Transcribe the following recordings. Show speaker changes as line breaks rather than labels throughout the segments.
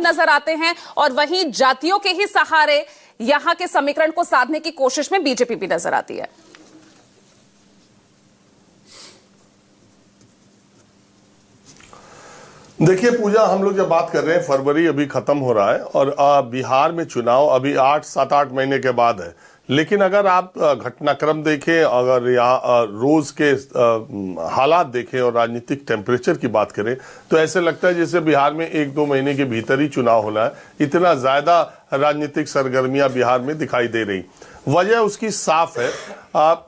नजर आते हैं और वहीं जातियों के ही सहारे यहां के समीकरण को साधने की कोशिश में बीजेपी भी नजर आती है।
देखिए पूजा, हम लोग जब बात कर रहे हैं, फरवरी अभी खत्म हो रहा है और बिहार में चुनाव अभी 7-8 महीने के बाद है। लेकिन अगर आप घटनाक्रम देखें, अगर यहाँ रोज के हालात देखें और राजनीतिक टेम्परेचर की बात करें, तो ऐसे लगता है जैसे बिहार में 1-2 महीने के भीतर ही चुनाव होना है। इतना ज्यादा राजनीतिक सरगर्मियां बिहार में दिखाई दे रही। वजह उसकी साफ है।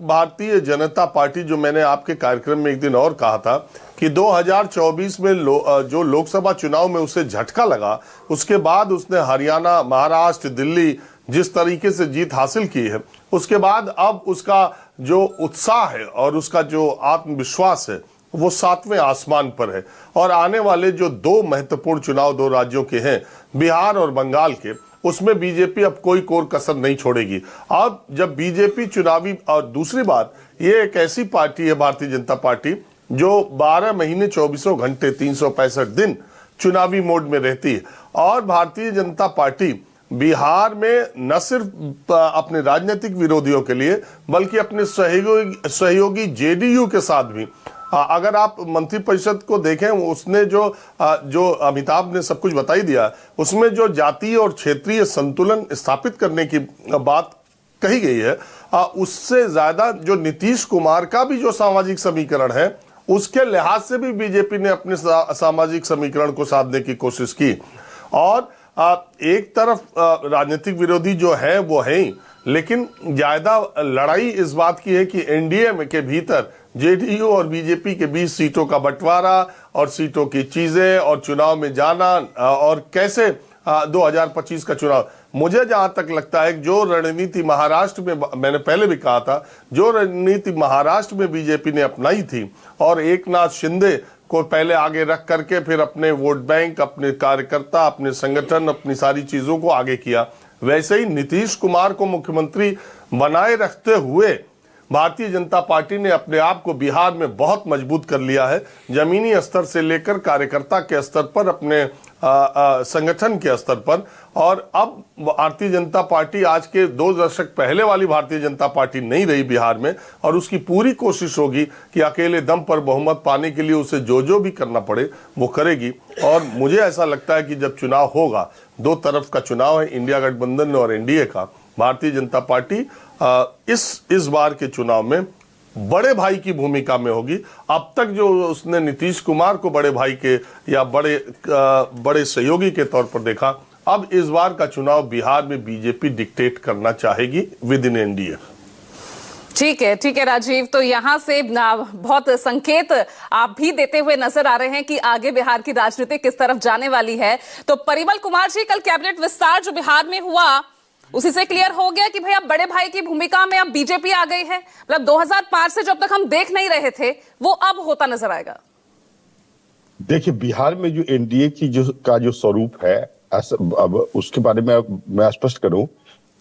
भारतीय जनता पार्टी, जो मैंने आपके कार्यक्रम में एक दिन और कहा था कि 2024 में जो लोकसभा चुनाव में उसे झटका लगा, उसके बाद उसने हरियाणा, महाराष्ट्र, दिल्ली जिस तरीके से जीत हासिल की है, उसके बाद अब उसका जो उत्साह है और उसका जो आत्मविश्वास है वो 7वें आसमान पर है। और आने वाले जो 2 महत्वपूर्ण चुनाव 2 राज्यों के हैं, बिहार और बंगाल के, उसमें बीजेपी अब कोई कोर कसर नहीं छोड़ेगी। अब जब बीजेपी चुनावी, और दूसरी बात, ये एक ऐसी पार्टी है भारतीय जनता पार्टी जो 12 महीने 24 घंटे 365 दिन चुनावी मोड में रहती है। और भारतीय जनता पार्टी बिहार में न सिर्फ अपने राजनीतिक विरोधियों के लिए बल्कि अपने सहयोगी जेडीयू के साथ भी, अगर आप मंत्रिपरिषद को देखें, उसने जो अमिताभ ने सब कुछ बताई दिया, उसमें जो जातीय और क्षेत्रीय संतुलन स्थापित करने की बात कही गई है, उससे ज्यादा जो नीतीश कुमार का भी जो सामाजिक समीकरण है, उसके लिहाज से भी बीजेपी ने अपने सामाजिक समीकरण को साधने की कोशिश की। और एक तरफ राजनीतिक विरोधी जो है वो है ही, लेकिन ज्यादा लड़ाई इस बात की है कि एनडीए के भीतर जेडीयू और बीजेपी के बीच सीटों का बंटवारा और सीटों की चीजें और चुनाव में जाना और कैसे 2025 का चुनाव। मुझे जहां तक लगता है जो रणनीति महाराष्ट्र में, मैंने पहले भी कहा था, जो रणनीति महाराष्ट्र में बीजेपी ने अपनाई थी और एकनाथ शिंदे को पहले आगे रख करके फिर अपने वोट बैंक, अपने कार्यकर्ता, अपने संगठन, अपनी सारी चीजों को आगे किया, वैसे ही नीतीश कुमार को मुख्यमंत्री बनाए रखते हुए भारतीय जनता पार्टी ने अपने आप को बिहार में बहुत मजबूत कर लिया है। जमीनी स्तर से लेकर कार्यकर्ता के स्तर पर, अपने संगठन के स्तर पर। और अब भारतीय जनता पार्टी आज के 2 दशक पहले वाली भारतीय जनता पार्टी नहीं रही बिहार में, और उसकी पूरी कोशिश होगी कि अकेले दम पर बहुमत पाने के लिए उसे जो भी करना पड़े वो करेगी। और मुझे ऐसा लगता है कि जब चुनाव होगा, 2 तरफ का चुनाव है, इंडिया गठबंधन और एनडीए का, भारतीय जनता पार्टी इस बार के चुनाव में बड़े भाई की भूमिका में होगी। अब तक जो उसने नीतीश कुमार को बड़े भाई के या बड़े सहयोगी के तौर पर देखा, अब इस बार का चुनाव बिहार में बीजेपी डिक्टेट करना चाहेगी विद इन एनडीए।
ठीक है राजीव, तो यहां से बहुत संकेत आप भी देते हुए नजर आ रहे हैं कि आगे बिहार की राजनीति किस तरफ जाने वाली है। तो परिमल कुमार जी, कल कैबिनेट विस्तार जो बिहार में हुआ, उसी से क्लियर हो गया कि भाई अब बड़े भाई की भूमिका में अब बीजेपी आ गई है। मतलब 2005 से जब तक हम देख नहीं रहे थे वो अब होता नजर आएगा।
देखिए, बिहार में जो एनडीए की जो स्वरूप है, अब उसके बारे में मैं स्पष्ट करूं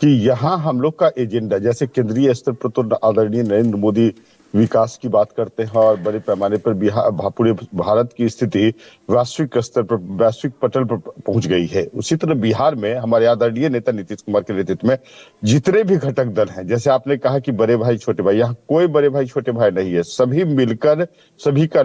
कि यहाँ हम लोग का एजेंडा, जैसे केंद्रीय स्तर पर तो आदरणीय नरेंद्र मोदी विकास की बात करते हैं और बड़े पैमाने पर पूरे भारत की स्थिति वैश्विक स्तर पर, वैश्विक पटल पर पहुंच गई है। उसी तरह बिहार में हमारे आदरणीय नेता नीतीश कुमार के नेतृत्व में जितने भी घटक दल हैं, जैसे आपने कहा कि बड़े भाई छोटे भाई, यहाँ कोई बड़े भाई छोटे भाई नहीं है, सभी मिलकर सभी का